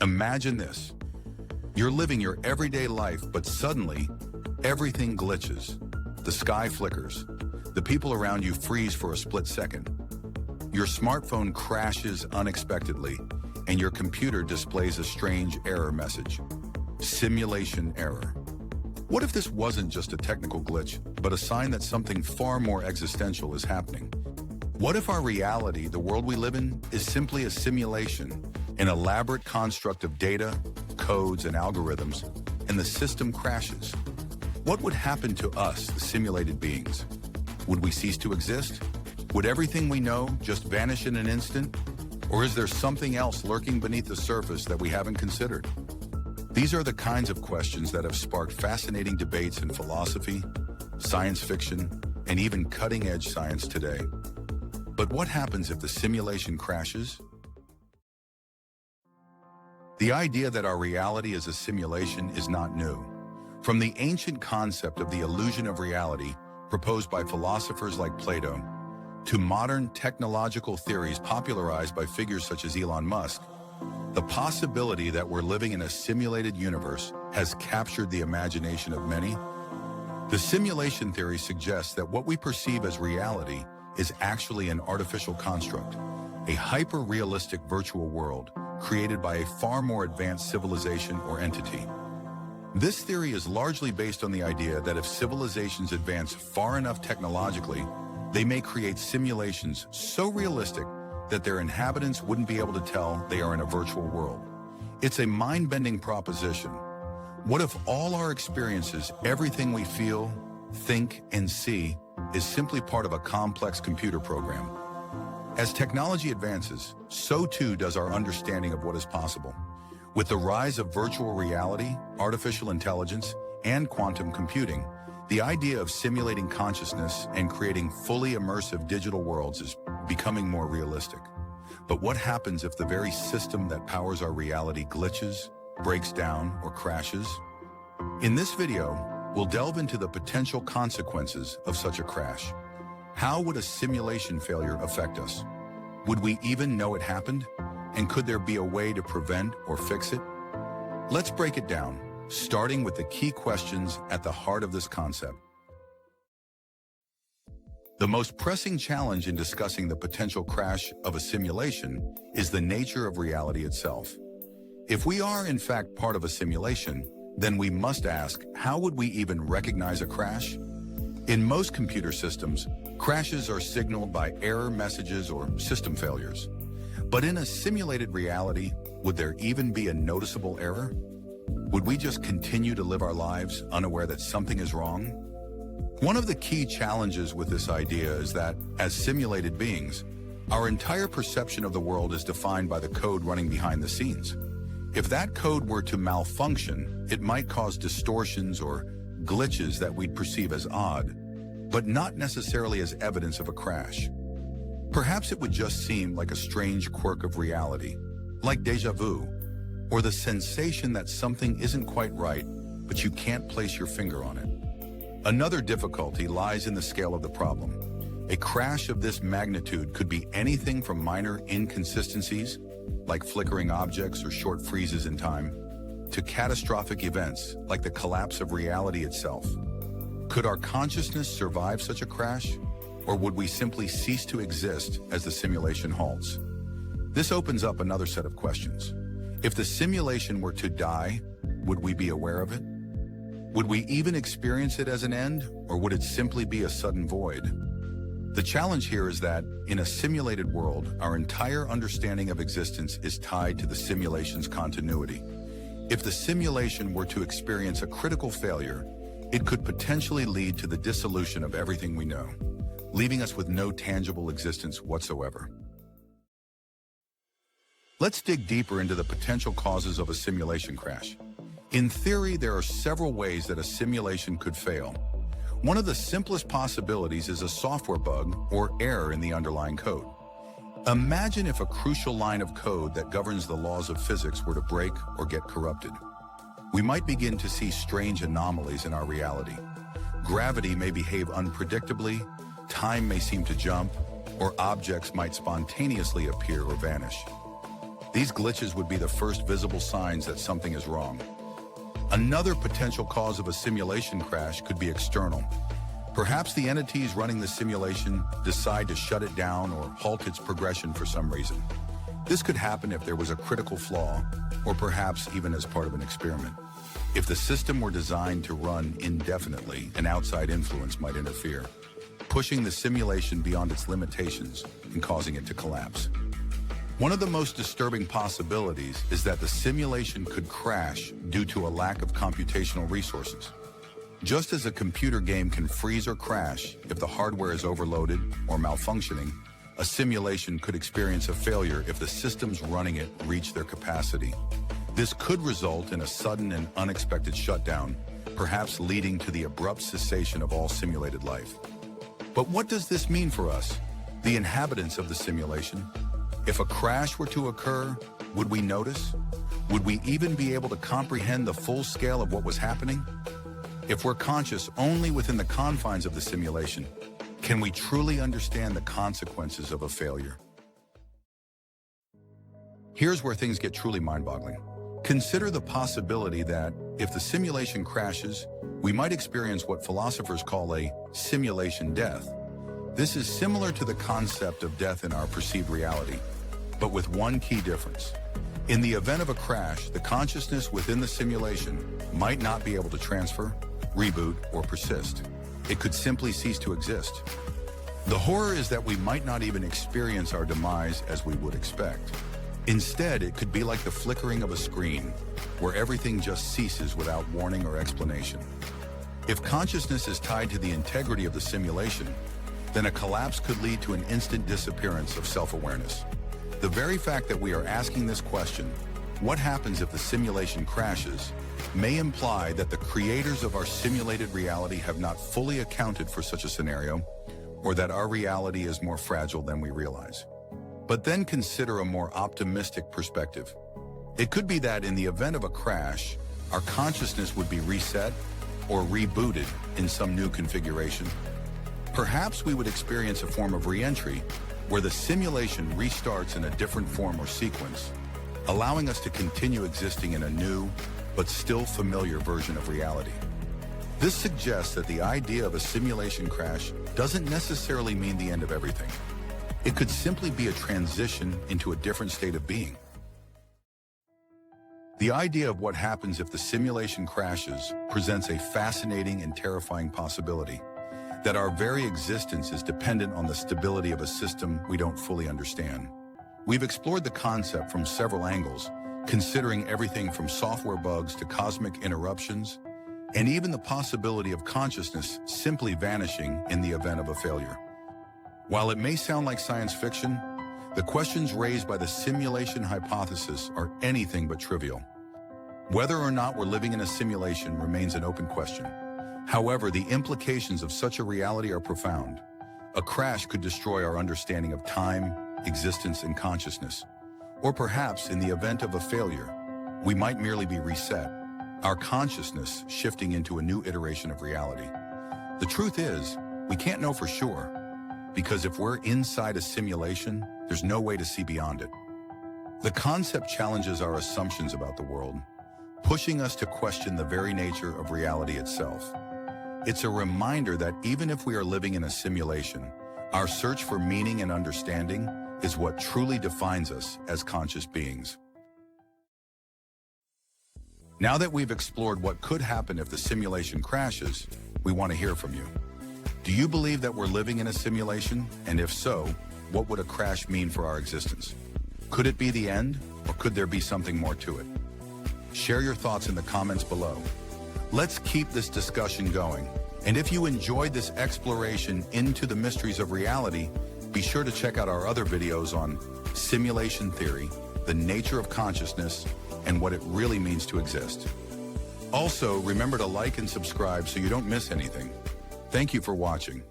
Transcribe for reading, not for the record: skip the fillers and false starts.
Imagine this. You're living your everyday life, but suddenly, everything glitches. The sky flickers. The people around you freeze for a split second. Your smartphone crashes unexpectedly, and your computer displays a strange error message. Simulation error. What if this wasn't just a technical glitch, but a sign that something far more existential is happening? What if our reality, the world we live in, is simply a simulation, an elaborate construct of data, codes, and algorithms, and the system crashes? What would happen to us, the simulated beings? Would we cease to exist? Would everything we know just vanish in an instant? Or is there something else lurking beneath the surface that we haven't considered? These are the kinds of questions that have sparked fascinating debates in philosophy, science fiction, and even cutting-edge science today. But what happens if the simulation crashes? The idea that our reality is a simulation is not new. From the ancient concept of the illusion of reality, proposed by philosophers like Plato, to modern technological theories popularized by figures such as Elon Musk, the possibility that we're living in a simulated universe has captured the imagination of many. The simulation theory suggests that what we perceive as reality is actually an artificial construct, a hyper-realistic virtual world created by a far more advanced civilization or entity. This theory is largely based on the idea that if civilizations advance far enough technologically, they may create simulations so realistic that their inhabitants wouldn't be able to tell they are in a virtual world. It's a mind-bending proposition. What if all our experiences, everything we feel, think, and see, is simply part of a complex computer program? As technology advances, so too does our understanding of what is possible. With the rise of virtual reality, artificial intelligence, and quantum computing, the idea of simulating consciousness and creating fully immersive digital worlds is becoming more realistic. But what happens if the very system that powers our reality glitches, breaks down, or crashes? In this video, we'll delve into the potential consequences of such a crash. How would a simulation failure affect us? Would we even know it happened? And could there be a way to prevent or fix it? Let's break it down, starting with the key questions at the heart of this concept. The most pressing challenge in discussing the potential crash of a simulation is the nature of reality itself. If we are, in fact, part of a simulation, then we must ask, how would we even recognize a crash? In most computer systems, crashes are signaled by error messages or system failures. But in a simulated reality, would there even be a noticeable error? Would we just continue to live our lives unaware that something is wrong? One of the key challenges with this idea is that, as simulated beings, our entire perception of the world is defined by the code running behind the scenes. If that code were to malfunction, it might cause distortions or glitches that we'd perceive as odd, but not necessarily as evidence of a crash. Perhaps it would just seem like a strange quirk of reality, like déjà vu, or the sensation that something isn't quite right, but you can't place your finger on it. Another difficulty lies in the scale of the problem. A crash of this magnitude could be anything from minor inconsistencies, like flickering objects or short freezes in time, to catastrophic events like the collapse of reality itself. Could our consciousness survive such a crash? Or would we simply cease to exist as the simulation halts? This opens up another set of questions. If the simulation were to die, would we be aware of it? Would we even experience it as an end, or would it simply be a sudden void? The challenge here is that, in a simulated world, our entire understanding of existence is tied to the simulation's continuity. If the simulation were to experience a critical failure, it could potentially lead to the dissolution of everything we know, leaving us with no tangible existence whatsoever. Let's dig deeper into the potential causes of a simulation crash. In theory, there are several ways that a simulation could fail. One of the simplest possibilities is a software bug or error in the underlying code. Imagine if a crucial line of code that governs the laws of physics were to break or get corrupted. We might begin to see strange anomalies in our reality. Gravity may behave unpredictably, time may seem to jump, or objects might spontaneously appear or vanish. These glitches would be the first visible signs that something is wrong. Another potential cause of a simulation crash could be external. Perhaps the entities running the simulation decide to shut it down or halt its progression for some reason. This could happen if there was a critical flaw, or perhaps even as part of an experiment. If the system were designed to run indefinitely, an outside influence might interfere, pushing the simulation beyond its limitations and causing it to collapse. One of the most disturbing possibilities is that the simulation could crash due to a lack of computational resources. Just as a computer game can freeze or crash if the hardware is overloaded or malfunctioning, a simulation could experience a failure if the systems running it reach their capacity. This could result in a sudden and unexpected shutdown, perhaps leading to the abrupt cessation of all simulated life. But what does this mean for us, the inhabitants of the simulation? If a crash were to occur, would we notice? Would we even be able to comprehend the full scale of what was happening? If we're conscious only within the confines of the simulation, can we truly understand the consequences of a failure? Here's where things get truly mind-boggling. Consider the possibility that, if the simulation crashes, we might experience what philosophers call a simulation death. This is similar to the concept of death in our perceived reality, but with one key difference. In the event of a crash, the consciousness within the simulation might not be able to transfer, reboot, or persist. It could simply cease to exist. The horror is that we might not even experience our demise as we would expect. Instead, it could be like the flickering of a screen, where everything just ceases without warning or explanation. If consciousness is tied to the integrity of the simulation, then a collapse could lead to an instant disappearance of self-awareness. The very fact that we are asking this question, what happens if the simulation crashes, may imply that the creators of our simulated reality have not fully accounted for such a scenario, or that our reality is more fragile than we realize. But then consider a more optimistic perspective. It could be that in the event of a crash, our consciousness would be reset or rebooted in some new configuration. Perhaps we would experience a form of re-entry where the simulation restarts in a different form or sequence, allowing us to continue existing in a new, but still familiar version of reality. This suggests that the idea of a simulation crash doesn't necessarily mean the end of everything. It could simply be a transition into a different state of being. The idea of what happens if the simulation crashes presents a fascinating and terrifying possibility, that our very existence is dependent on the stability of a system we don't fully understand. We've explored the concept from several angles, considering everything from software bugs to cosmic interruptions, and even the possibility of consciousness simply vanishing in the event of a failure. While it may sound like science fiction, the questions raised by the simulation hypothesis are anything but trivial. Whether or not we're living in a simulation remains an open question. However, the implications of such a reality are profound. A crash could destroy our understanding of time, existence, and consciousness. Or perhaps, in the event of a failure, we might merely be reset, our consciousness shifting into a new iteration of reality. The truth is, we can't know for sure, because if we're inside a simulation, there's no way to see beyond it. The concept challenges our assumptions about the world, pushing us to question the very nature of reality itself. It's a reminder that even if we are living in a simulation, our search for meaning and understanding is what truly defines us as conscious beings. Now that we've explored what could happen if the simulation crashes, we want to hear from you. Do you believe that we're living in a simulation? And if so, what would a crash mean for our existence? Could it be the end, or could there be something more to it? Share your thoughts in the comments below. Let's keep this discussion going. And if you enjoyed this exploration into the mysteries of reality, be sure to check out our other videos on simulation theory, the nature of consciousness, and what it really means to exist. Also, remember to like and subscribe so you don't miss anything. Thank you for watching.